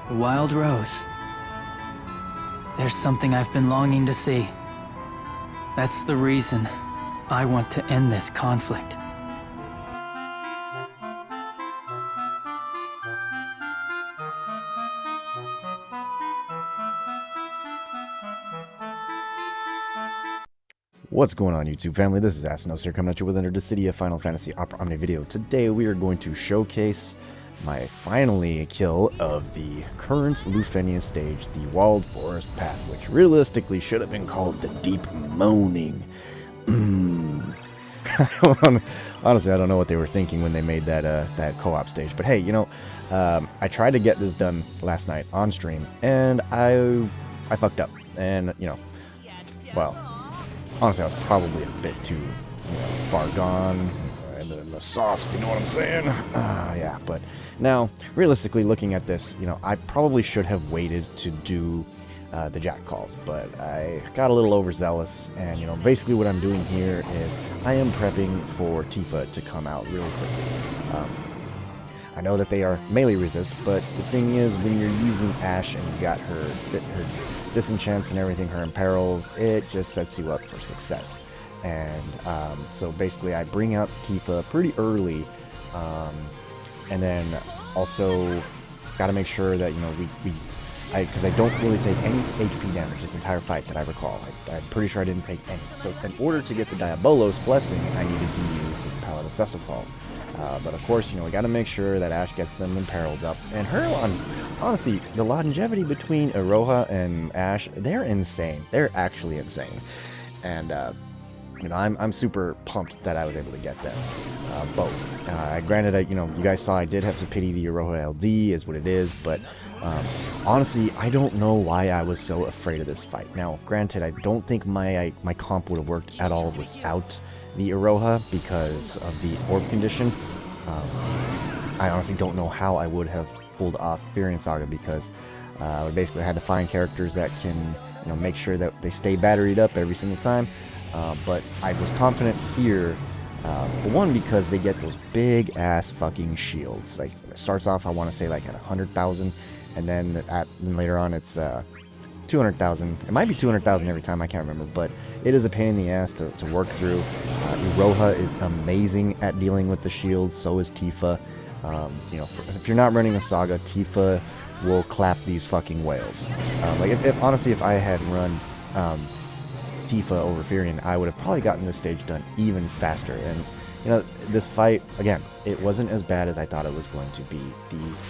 A wild rose. There's something I've been longing to see. That's the reason I want to end this conflict. What's going on, YouTube family? This is Astinosis here, coming at you with another Dissidia Final Fantasy Opera Omnia video. Today we are going to showcase my finally kill of the current LUFENIA stage, the Wild Forest Path, which realistically should have been called the Deep Moaning. Honestly, I don't know what they were thinking when they made that co-op stage, but hey, you know, I tried to get this done last night on stream, and I fucked up, and you know, well, honestly, I was probably a bit too, far gone in the sauce, if you know what I'm saying. Yeah, but now, realistically, looking at this, I probably should have waited to do the jack calls, but I got a little overzealous, and, basically what I'm doing here is I am prepping for Tifa to come out really quickly. I know that they are melee resist, but the thing is, when you're using Ashe and you got her disenchants and everything, her imperils, it just sets you up for success. And so basically I bring out Tifa pretty early, and then also got to make sure that, because I don't really take any HP damage this entire fight that I recall. I'm pretty sure I didn't take any. So in order to get the Diabolos blessing, I needed to use the Paladin Cecil Call. But of course, we got to make sure that Ashe gets them imperils up. And honestly, the longevity between Iroha and Ashe, they're insane. They're actually insane. And, I'm super pumped that I was able to get them both. Granted, you guys saw I did have to pity the Iroha LD, is what it is. But honestly, I don't know why I was so afraid of this fight. Now, granted, I don't think my comp would have worked at all without the Iroha because of the orb condition. I honestly don't know how I would have pulled off Firion Saga, because I basically had to find characters that can make sure that they stay batteried up every single time. But I was confident here, for one, because they get those big ass fucking shields. Like, it starts off, I want to say, like at 100,000, and then later on it's 200,000. It might be 200,000 every time, I can't remember, but it is a pain in the ass to work through. Iroha is amazing at dealing with the shields, so is Tifa. If you're not running a Saga, Tifa will clap these fucking whales. Honestly, if I had run Tifa over Firion, I would have probably gotten this stage done even faster. And this fight, again, it wasn't as bad as I thought it was going to be.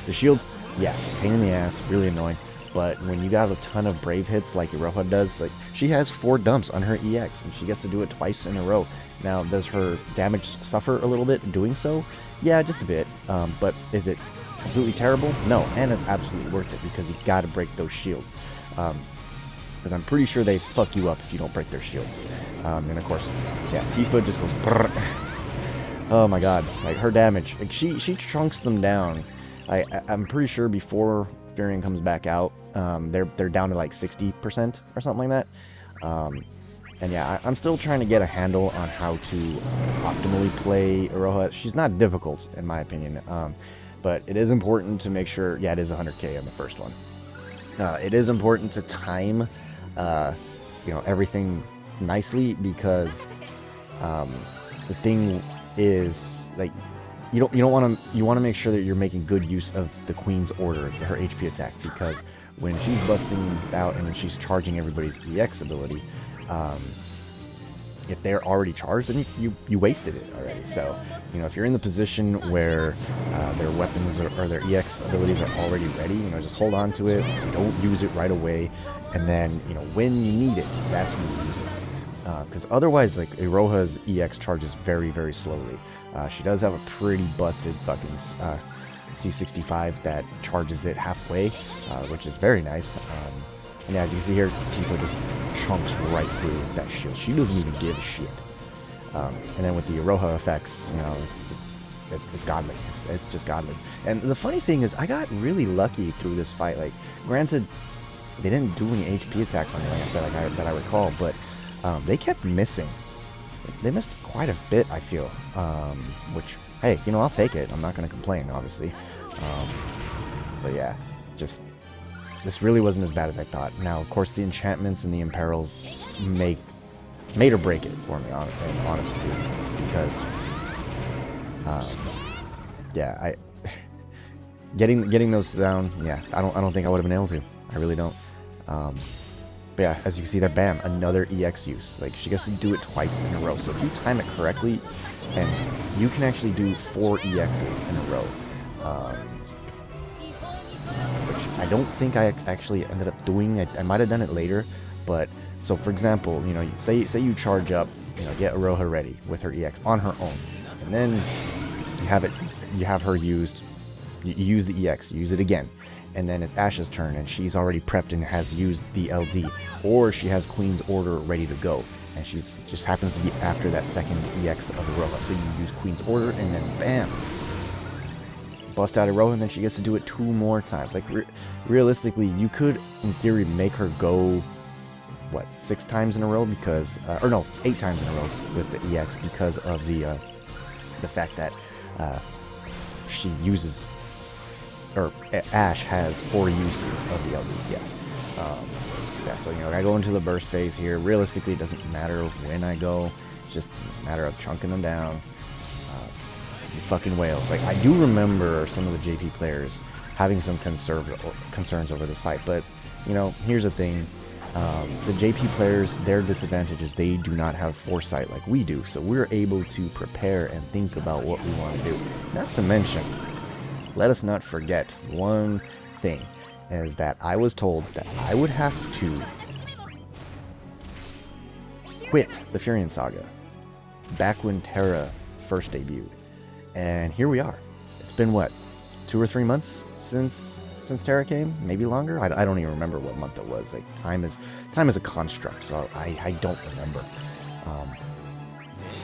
The shields, yeah, pain in the ass, really annoying. But when you got a ton of brave hits like Iroha does, like, she has 4 dumps on her EX, and she gets to do it twice in a row. Now, does her damage suffer a little bit doing so? Yeah, just a bit. But is it completely terrible? No, and it's absolutely worth it, because you got to break those shields. Because I'm pretty sure they fuck you up if you don't break their shields. And of course, yeah, Tifa just goes brrr. Oh my god, like, her damage, like, she chunks them down. I'm pretty sure before Firion comes back out, they're down to like 60% or something like that. And yeah, I'm still trying to get a handle on how to optimally play Iroha. She's not difficult, in my opinion, but it is important to make sure. Yeah, it is 100k on the first one. It is important to time everything nicely, because the thing is, like, you want to make sure that you're making good use of the Queen's Order, her HP attack, because when she's busting out and when she's charging everybody's EX ability, if they're already charged, then you wasted it already. So, if you're in the position where their weapons or their EX abilities are already ready, just hold on to it, don't use it right away, and then, when you need it, that's when you use it. Because otherwise, like, Iroha's EX charges very, very slowly. She does have a pretty busted fucking C65 that charges it halfway, which is very nice. And yeah, as you can see here, Tifa just chunks right through that shield. She doesn't even give a shit. And then with the Iroha effects, it's godly. It's just godly. And the funny thing is, I got really lucky through this fight. Like, granted, they didn't do any HP attacks on me, like I said, that I recall, but they kept missing. They missed quite a bit, I feel. Which, hey, I'll take it. I'm not going to complain, obviously. But yeah, just this really wasn't as bad as I thought. Now, of course, the enchantments and the imperils made or break it for me, honestly, because, yeah, getting those down, yeah, I don't think I would have been able to. I really don't. But yeah, as you can see there, bam, another EX use. Like, she gets to do it twice in a row. So if you time it correctly, and you can actually do 4 EXs in a row. Which I don't think I actually ended up doing. I might have done it later, but so for example, you know, say you charge up, you know, get Iroha ready with her EX on her own, and then you have her used. You use the EX, use it again, and then it's Ash's turn, and she's already prepped and has used the LD, or she has Queen's Order ready to go, and she's just happens to be after that second EX of Iroha. So you use Queen's Order, and then bam, bust out Iroha, and then she gets to do it 2 more times. Like realistically, you could, in theory, make her go, what, 6 times in a row because, or no, 8 times in a row with the EX because of the fact that she uses. Or Ash has 4 uses of the LD, yeah. So, you know, I go into the burst phase here. Realistically, it doesn't matter when I go. It's just a matter of chunking them down. These fucking whales. Like, I do remember some of the JP players having some concerns over this fight. But, you know, here's the thing. The JP players, their disadvantage is they do not have foresight like we do. So we're able to prepare and think about what we want to do. Not to mention, let us not forget one thing, is that I was told that I would have to quit the Firion Saga back when Terra first debuted. And here we are. It's been, what, 2 or 3 months since Terra came? Maybe longer? I don't even remember what month it was. Like, time is a construct, so I don't remember.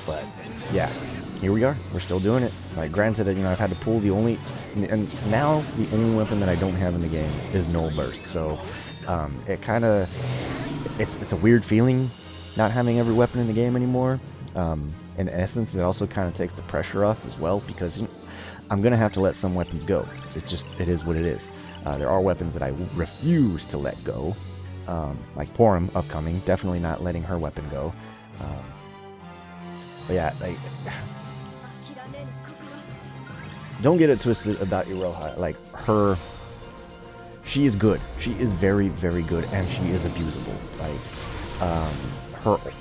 But, yeah. Here we are. We're still doing it. Like, granted that, you know, I've had to pull the only, and now the only weapon that I don't have in the game is Null Burst. So, it kind of, it's a weird feeling not having every weapon in the game anymore. In essence, it also kind of takes the pressure off as well, because, you know, I'm gonna have to let some weapons go. It is what it is. There are weapons that I refuse to let go, like Porum upcoming. Definitely not letting her weapon go. But yeah, like, don't get it twisted about Iroha. Like, she is good. She is very, very good, and she is abusable.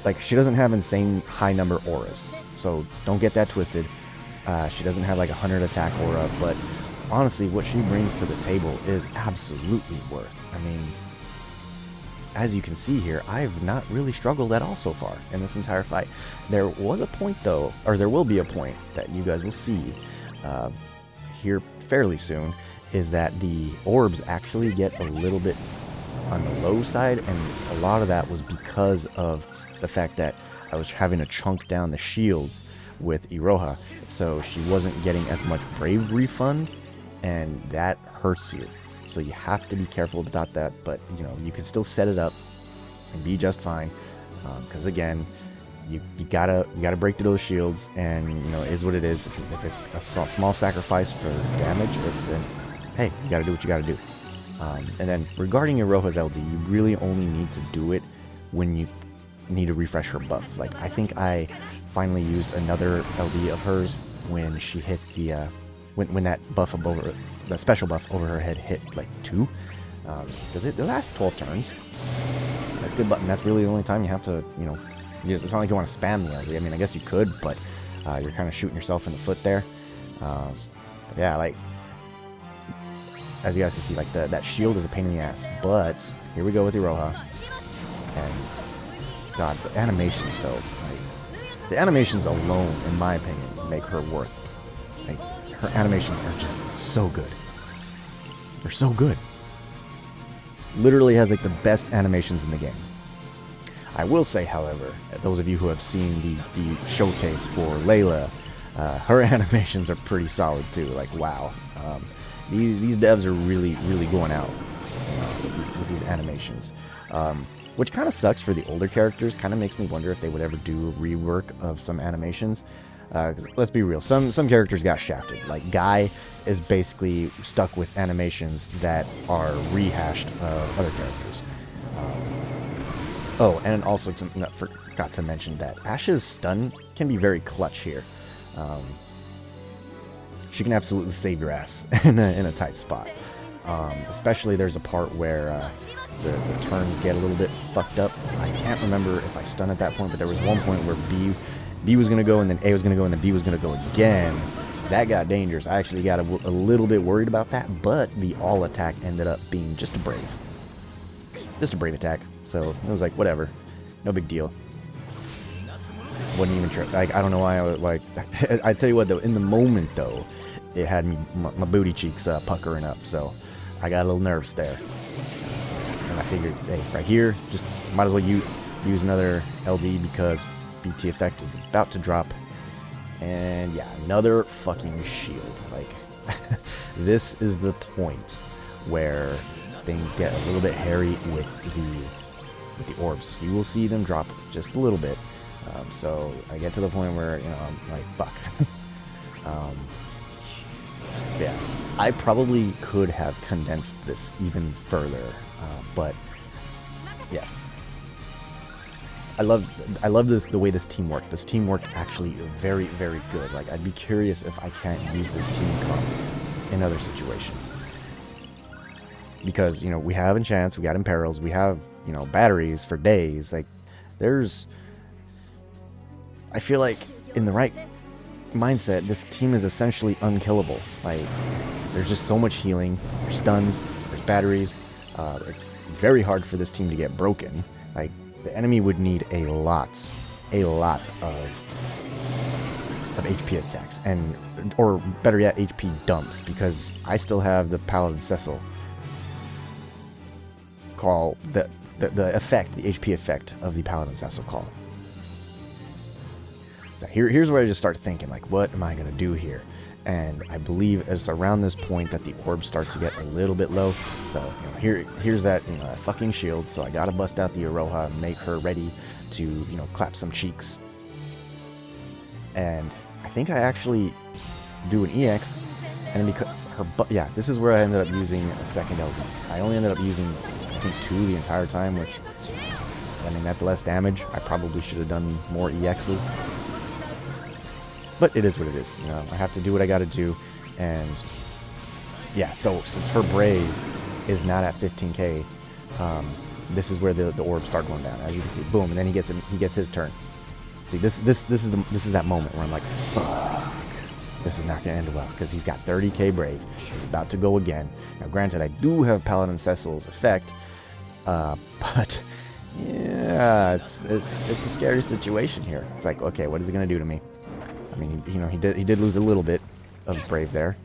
Like, she doesn't have insane high number auras, so don't get that twisted. She doesn't have like 100 attack aura, but honestly, what she brings to the table is absolutely worth. I mean, as you can see here, I've not really struggled at all so far in this entire fight. There was a point though, or there will be a point that you guys will see here fairly soon, is that the orbs actually get a little bit on the low side, and a lot of that was because of the fact that I was having to chunk down the shields with Iroha, so she wasn't getting as much Brave refund, and that hurts you. So you have to be careful about that, but you know, you can still set it up and be just fine, because again, you gotta break through those shields, and you know, it is what it is. If it's a small sacrifice for damage, then hey, you gotta do what you gotta do. And then regarding Iroha's LD, you really only need to do it when you need to refresh her buff. Like, I think I finally used another LD of hers when she hit the when that buff over, the special buff over her head hit like 2, because it lasts 12 turns. That's good, but that's really the only time you have to, you know, it's not like you want to spam the LD. I mean, I guess you could, but you're kind of shooting yourself in the foot there. But yeah, like, as you guys can see, like, that shield is a pain in the ass. But here we go with Iroha, and God, the animations though, like, the animations alone, in my opinion, make her worth. Like, her animations are just so good. They're so good. Literally has like the best animations in the game. I will say, however, those of you who have seen the showcase for Layla, her animations are pretty solid too. Like, wow, these devs are really going out with these animations, which kind of sucks for the older characters. Kind of makes me wonder if they would ever do a rework of some animations. 'Cause let's be real, some characters got shafted. Like Guy is basically stuck with animations that are rehashed of other characters. Oh, and also forgot to mention that Ashe's stun can be very clutch here. She can absolutely save your ass in a tight spot. Especially there's a part where the turns get a little bit fucked up. I can't remember if I stunned at that point, but there was one point where B was going to go, and then A was going to go, and then B was going to go again. That got dangerous. I actually got a little bit worried about that, but the all attack ended up being just a brave. Just a brave attack. So it was like, whatever. No big deal. Wasn't even trip. Like, I don't know why I was like... I tell you what, though, in the moment, though, it had me, my booty cheeks puckering up, so I got a little nervous there. And I figured, hey, right here, just might as well use another LD because BT effect is about to drop. And yeah, another fucking shield. Like, this is the point where things get a little bit hairy with the orbs. You will see them drop just a little bit. So I get to the point where, you know, I'm like, fuck. Yeah, I probably could have condensed this even further, but yeah, I love the way this team worked. This team worked actually very, very good. Like, I'd be curious if I can't use this team comp in other situations, because, you know, we have enchants, we got imperils, we have, you know, batteries for days. Like, I feel like in the right mindset, this team is essentially unkillable. Like, there's just so much healing, there's stuns, there's batteries. It's very hard for this team to get broken. Like, the enemy would need a lot of HP attacks, or better yet, HP dumps, because I still have the Paladin Cecil call, the effect, the HP effect of the Paladin Cecil call. So here's where I just start thinking, like, what am I going to do here? And I believe it's around this point that the orbs start to get a little bit low. So, you know, here's that, you know, that fucking shield. So I got to bust out the Aroha and make her ready to, you know, clap some cheeks. And I think I actually do an EX, and because her yeah, this is where I ended up using a second LD. I only ended up using, I think, 2 the entire time, which, I mean, that's less damage. I probably should have done more EXs. But it is what it is. You know, I have to do what I got to do. And yeah, so since her Brave is not at 15k, this is where the orbs start going down. As you can see, boom, and then he gets his turn. See, this is that moment where I'm like, fuck, this is not gonna end well, because he's got 30k Brave. He's about to go again. Now, granted, I do have Paladin Cecil's effect, but yeah, it's a scary situation here. It's like, okay, what is it gonna do to me? I mean, you know, he did lose a little bit of Brave there,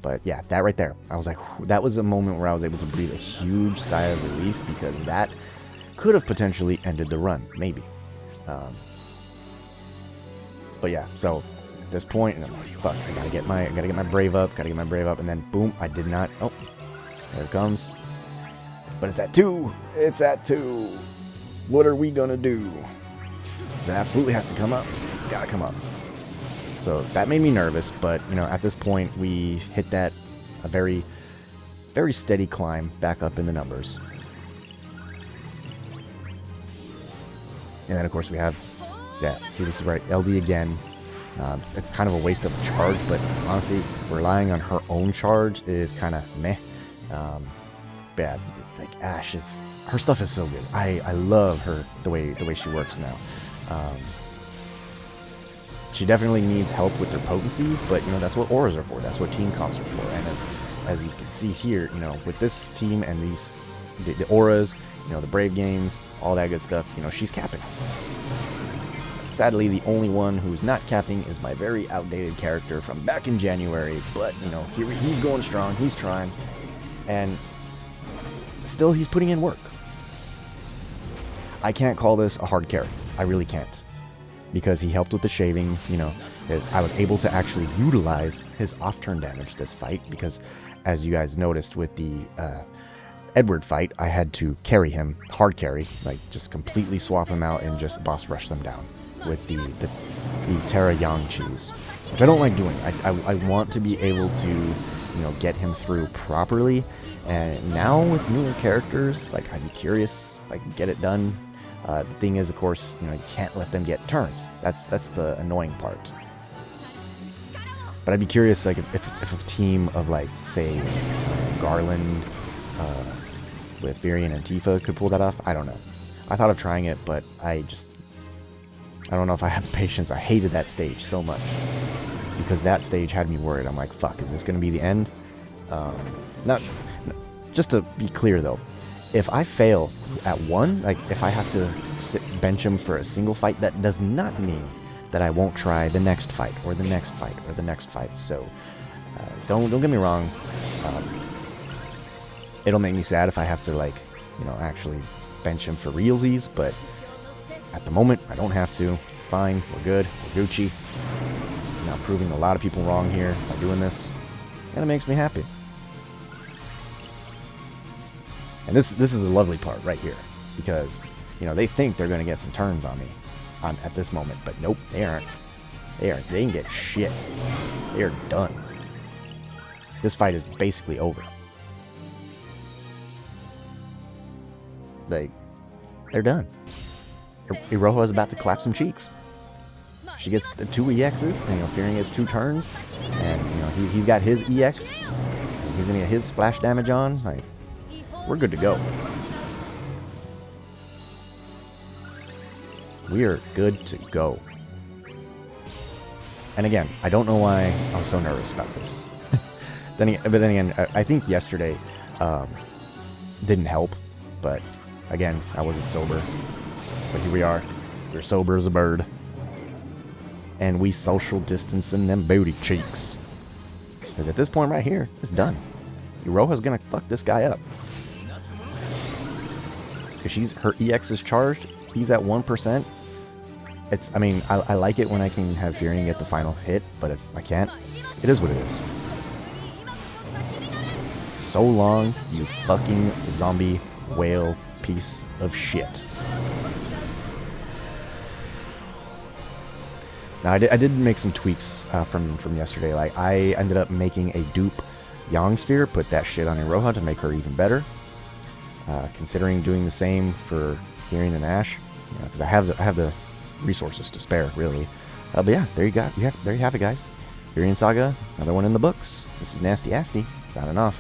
but yeah, that right there, I was like, that was a moment where I was able to breathe a huge sigh of relief, because that could have potentially ended the run, maybe. But yeah, so at this point, I'm like, fuck, I gotta get my Brave up, and then boom, I did not. Oh, there it comes. But it's at 2. It's at 2. What are we gonna do? It absolutely has to come up. It's gotta come up. So that made me nervous, but, you know, at this point we hit a very, very steady climb back up in the numbers. And then, of course, we have, yeah, see, this is right, LD again. It's kind of a waste of a charge, but honestly, relying on her own charge is kind of meh. Bad. Like, Ashe her stuff is so good. I love her, the way she works now. She definitely needs help with her potencies, but, you know, that's what auras are for. That's what team comps are for. And as you can see here, you know, with this team and the auras, you know, the Brave gains, all that good stuff, you know, she's capping. Sadly, the only one who's not capping is my very outdated character from back in January, but, you know, he's going strong, he's trying, and still he's putting in work. I can't call this a hard carry. I really can't. Because he helped with the shaving, you know, I was able to actually utilize his off-turn damage this fight, because as you guys noticed with the Edward fight, I had to carry him, hard carry, like just completely swap him out and just boss rush them down. with the Terra Yang cheese, which I don't like doing. I want to be able to, you know, get him through properly. And now with newer characters, like, I'd be curious if I can get it done. The thing is, of course, you know, you can't let them get turns. That's the annoying part. But I'd be curious, like, if a team of, like, say, Garland with Firion and Tifa could pull that off. I don't know. I thought of trying it, but I don't know if I have the patience. I hated that stage so much because that stage had me worried. I'm like, fuck, is this going to be the end? Just to be clear, though, if I fail at one, like, if I have to bench him for a single fight, that does not mean that I won't try the next fight or the next fight or the next fight. So don't get me wrong. It'll make me sad if I have to, like, you know, actually bench him for realsies, but at the moment I don't have to. It's fine. We're good. We're Gucci. I'm not proving a lot of people wrong here by doing this, and it makes me happy. And this is the lovely part right here, because, you know, they think they're going to get some turns on me at this moment, but nope, they aren't. They didn't get shit. They are done. This fight is basically over. They're done. Iroha is about to clap some cheeks. She gets the 2 EXs, and, you know, Firion gets 2 turns, and, you know, he's got his EX. He's gonna get his splash damage on. Like, we're good to go. We are good to go. And again, I don't know why I was so nervous about this. But then again, I think yesterday didn't help. But again, I wasn't sober. But here we are. We're sober as a bird. And we social distancing them booty cheeks. Because at this point right here, it's done. Iroha's gonna fuck this guy up. Because her EX is charged. He's at 1%. I mean, I like it when I can have Firion get the final hit, but if I can't, it is what it is. So long, you fucking zombie whale piece of shit. Now, I did make some tweaks from yesterday. Like, I ended up making a dupe Yang Sphere, put that shit on Iroha to make her even better. Considering doing the same for Firion and Ash, because I have the resources to spare, really. But yeah, there you have it, guys. Firion Saga, another one in the books. This is Nasty Asti, signing off.